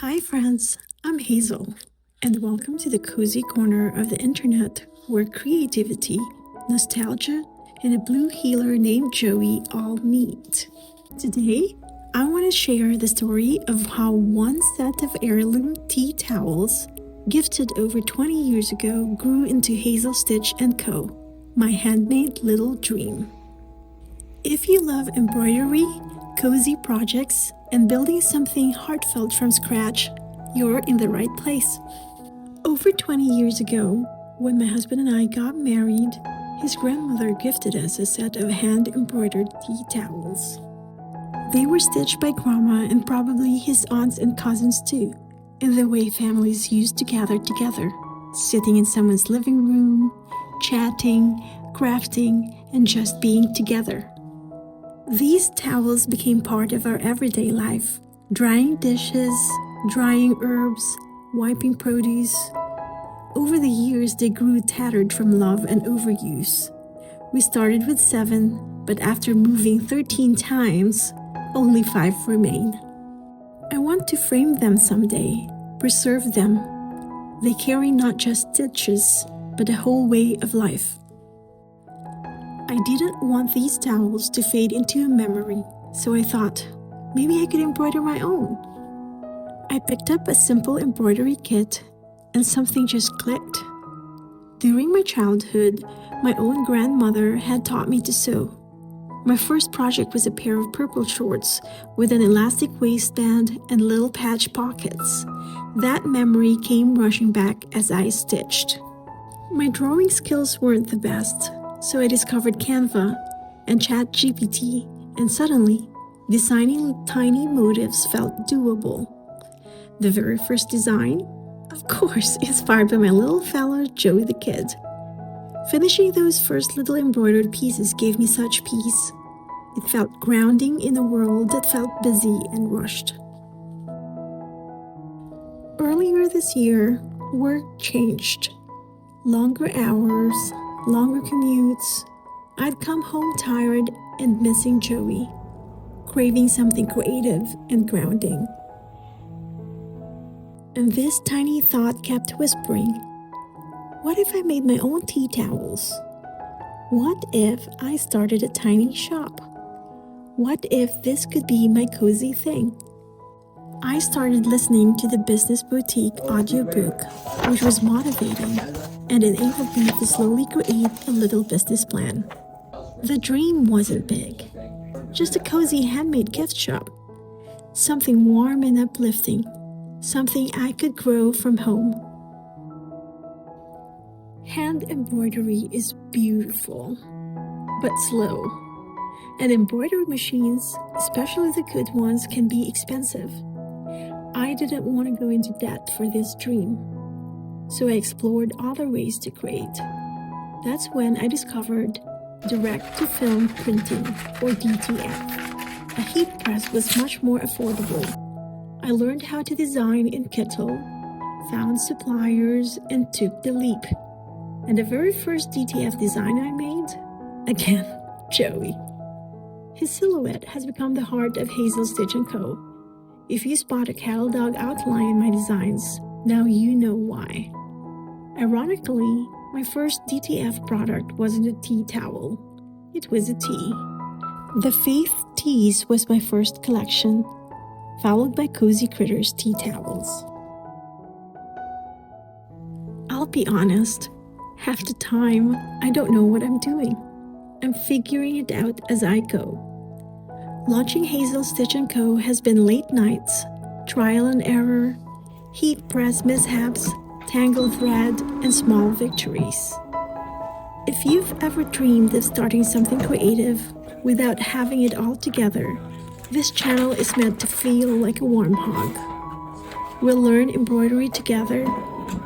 Hi friends, I'm Hazel, and welcome to the cozy corner of the internet where creativity, nostalgia, and a blue healer named Joey all meet. Today, I want to share the story of how one set of heirloom tea towels, gifted over 20 years ago, grew into Hazel Stitch Co, my handmade little dream. If you love embroidery, cozy projects, and building something heartfelt from scratch, you're in the right place. Over 20 years ago, when my husband and I got married, his grandmother gifted us a set of hand-embroidered tea towels. They were stitched by Grandma and probably his aunts and cousins too, in the way families used to gather together, sitting in someone's living room, chatting, crafting, and just being together. These towels became part of our everyday life, drying dishes, drying herbs, wiping produce. Over the years, they grew tattered from love and overuse. We started with 7, but after moving 13 times, only 5 remain. I want to frame them someday, preserve them. They carry not just stitches, but a whole way of life. I didn't want these towels to fade into a memory, so I thought, maybe I could embroider my own. I picked up a simple embroidery kit, and something just clicked. During my childhood, my own grandmother had taught me to sew. My first project was a pair of purple shorts with an elastic waistband and little patch pockets. That memory came rushing back as I stitched. My drawing skills weren't the best, so I discovered Canva and ChatGPT, and suddenly, designing tiny motifs felt doable. The very first design, of course, inspired by my little fellow Joey the Kid. Finishing those first little embroidered pieces gave me such peace. It felt grounding in a world that felt busy and rushed. Earlier this year, work changed. Longer hours, longer commutes. I'd come home tired and missing Joey, craving something creative and grounding. And this tiny thought kept whispering, what if I made my own tea towels? What if I started a tiny shop? What if this could be my cozy thing? I started listening to the Business Boutique audiobook, which was motivating and enabled me to slowly create a little business plan. The dream wasn't big, just a cozy handmade gift shop. Something warm and uplifting, something I could grow from home. Hand embroidery is beautiful, but slow. And embroidery machines, especially the good ones, can be expensive. I didn't want to go into debt for this dream, so I explored other ways to create. That's when I discovered direct-to-film printing, or DTF. A heat press was much more affordable. I learned how to design in Kittle, found suppliers, and took the leap. And the very first DTF design I made? Again, Joey. His silhouette has become the heart of Hazel Stitch Co. If you spot a cattle dog outline in my designs, now you know why. Ironically, my first DTF product wasn't a tea towel. It was a tea. The Faith Teas was my first collection, followed by Cozy Critters tea towels. I'll be honest, half the time, I don't know what I'm doing. I'm figuring it out as I go. Launching Hazel Stitch Co. has been late nights, trial and error, heat press mishaps, tangled thread, and small victories. If you've ever dreamed of starting something creative without having it all together, this channel is meant to feel like a warm hug. We'll learn embroidery together,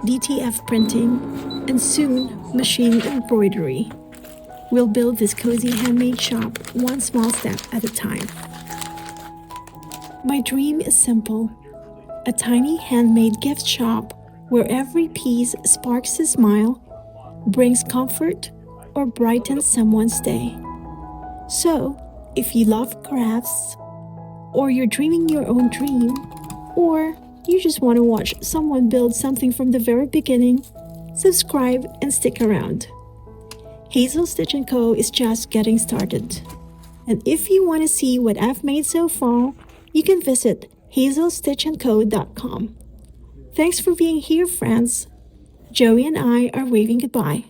DTF printing, and soon machine embroidery. We'll build this cozy handmade shop one small step at a time. My dream is simple. A tiny handmade gift shop where every piece sparks a smile, brings comfort, or brightens someone's day. So, if you love crafts, or you're dreaming your own dream, or you just want to watch someone build something from the very beginning, subscribe and stick around. Hazel Stitch Co is just getting started. And if you want to see what I've made so far, you can visit hazelstitchandco.com. Thanks for being here, friends. Joey and I are waving goodbye.